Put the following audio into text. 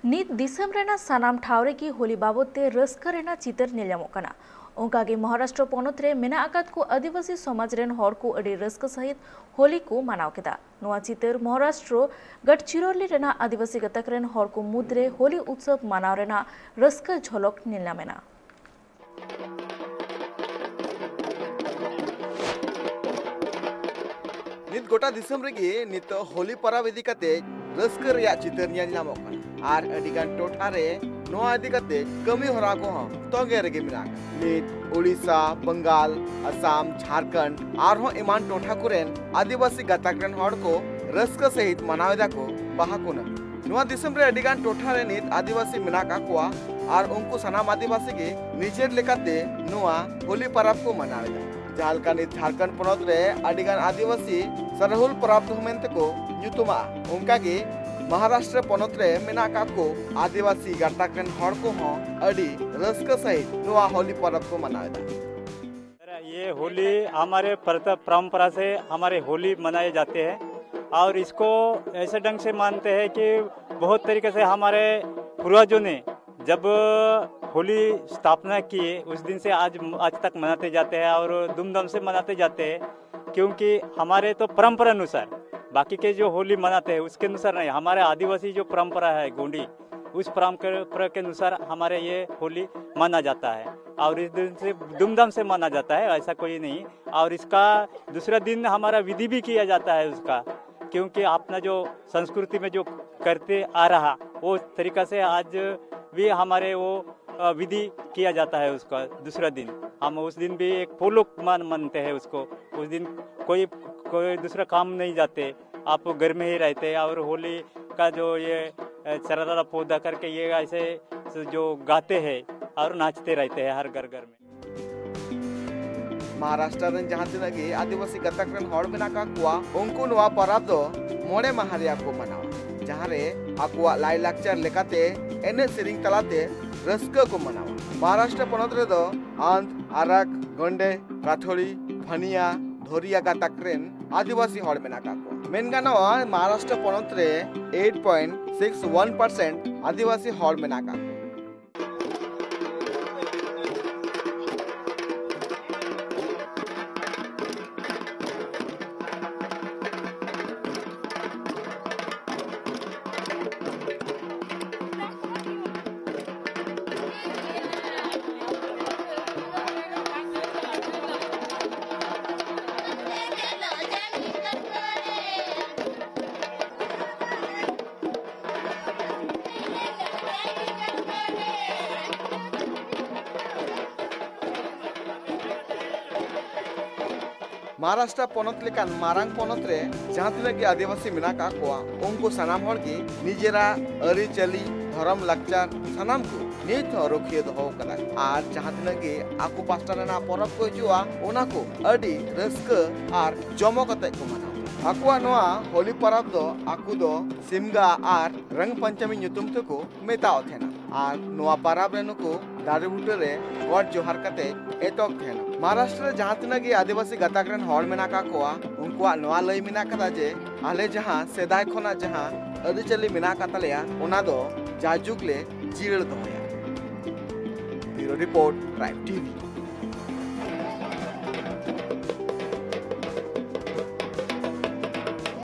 नीत दिसम रेना सानाम ठावरे की होली बाबते रस्का रेना चितर नेलमोकना ओंकागे महाराष्ट्र पोनत रे मेना आकात को आदिवासी समाज रेन हर को अडी रस्का सहित होली को मनाव केदा नोआ चितर महाराष्ट्र गढ़चिरौली रेना आदिवासी गतक रेन हर को मुद्रे होली उत्सव मनाव रेना रस्का झलक नेलमेना नित गोटा दिसम रेगे नित होली परब इदी कते रस्का रेया चितर नेल नामोकना आर अडिगान टोठा रे नोआ इदी कते कमी हरा को हम तोगे रेगे मिना नित ओडिशा बंगाल असम झारखंड आर इमान टोठा कुरेन आदिवासी गताकरेन हड़ को रस्का सहित मनावेदा को बाहा को नबी नोआ दिसम रे अडिगान टोठा रे नित आदिवासी मिना का कोआ आर उनको सनाम आदिवासी के निजेर लेकाते नोआ होली परब को मनावेदा झारखंड पोनत रे अडिगान आदिवासी सरहुल परब मेनते को ᱧᱩᱛᱩᱢᱟ उनका के महाराष्ट्र पोनत रे मेना का को आदिवासी गाताकन हड़ को हो अडी रस्का सहित नोआ होली परब को मनावेदा। ये होली हमारे परंपरा से हमारे होली मनाए जाते हैं और इसको ऐसे ढंग से मानते हैं कि बहुत तरीके से हमारे पूर्वजों ने जब होली स्थापना की उस दिन से आज तक मनाते जाते हैं और धूमधाम से मनाते जाते हैं, क्योंकि हमारे तो परंपरा अनुसार बाकी के जो होली मनाते हैं उसके अनुसार नहीं, हमारे आदिवासी जो परंपरा है गोंडी उस परंपरा के अनुसार हमारे ये होली माना जाता है और इस दिन से धूमधाम से माना जाता है, ऐसा कोई नहीं। और इसका दूसरा दिन हमारा विधि भी किया जाता है उसका, क्योंकि अपना जो संस्कृति में जो करते आ रहा वो तरीका से आज भी हमारे वो विधि किया जाता है उसका दूसरा दिन। हम उस दिन भी एक फॉलो मानते हैं उसको। उस दिन कोई दूसरा काम नहीं जाते, आप घर में ही रहते हैं और होली का जो ये चरारा पौधा करके ये ऐसे जो गाते हैं और नाचते रहते हैं हर घर घर में। महाराष्ट्र रन जहां तिना के आदिवासी गतक रन हड़ मेना का कुआ उनको नोआ परब दो मोड़े माहारिया को मनावा, जहां रे आकुआ लाई लाक्चर लेकाते एने सेरिंग तलाते रस्का को मनावा। महाराष्ट्र पोनत रे दो आंत आरक गंडे काथोड़ी फनिया धोरिया गतक रेन आदिवासी हड़ मेना का को मेन गानवा महाराष्ट्र पोनत रे 8.61% आदिवासी हड़ मेना का। महाराष्ट्र पोनत लेकान मारांग पोनत रे जहां तिना के आदिवासी मेना का कोआ उनको सनाम हड़ के निजेरा अरी चली धर्म लक्चर सनाम को नित रखिए दो कदा आर जहां तिना के आकु पास्टा रेना परब को जुआ ओना को अडी रस्का आर जमो कते को मनाव आकुआ नोआ होली परब दो आकु दो सिमगा आर रंग पंचमी ᱧᱩᱛᱩᱢ तको मेताओ थेना आर नोआ परब रेनो को दारे बुटे रे गॉड जोहार कते एतोक थेना। महाराष्ट्र जहां तिना के आदिवासी गताकरन हड़ मेना का कोआ उनको नोआ लई मेना कदा जे आले जहां सेदाय खोना जहां अदिचली मेना का तलेया ओना दो जाजुक ले जीड़ दोया। Bureau report prime TV.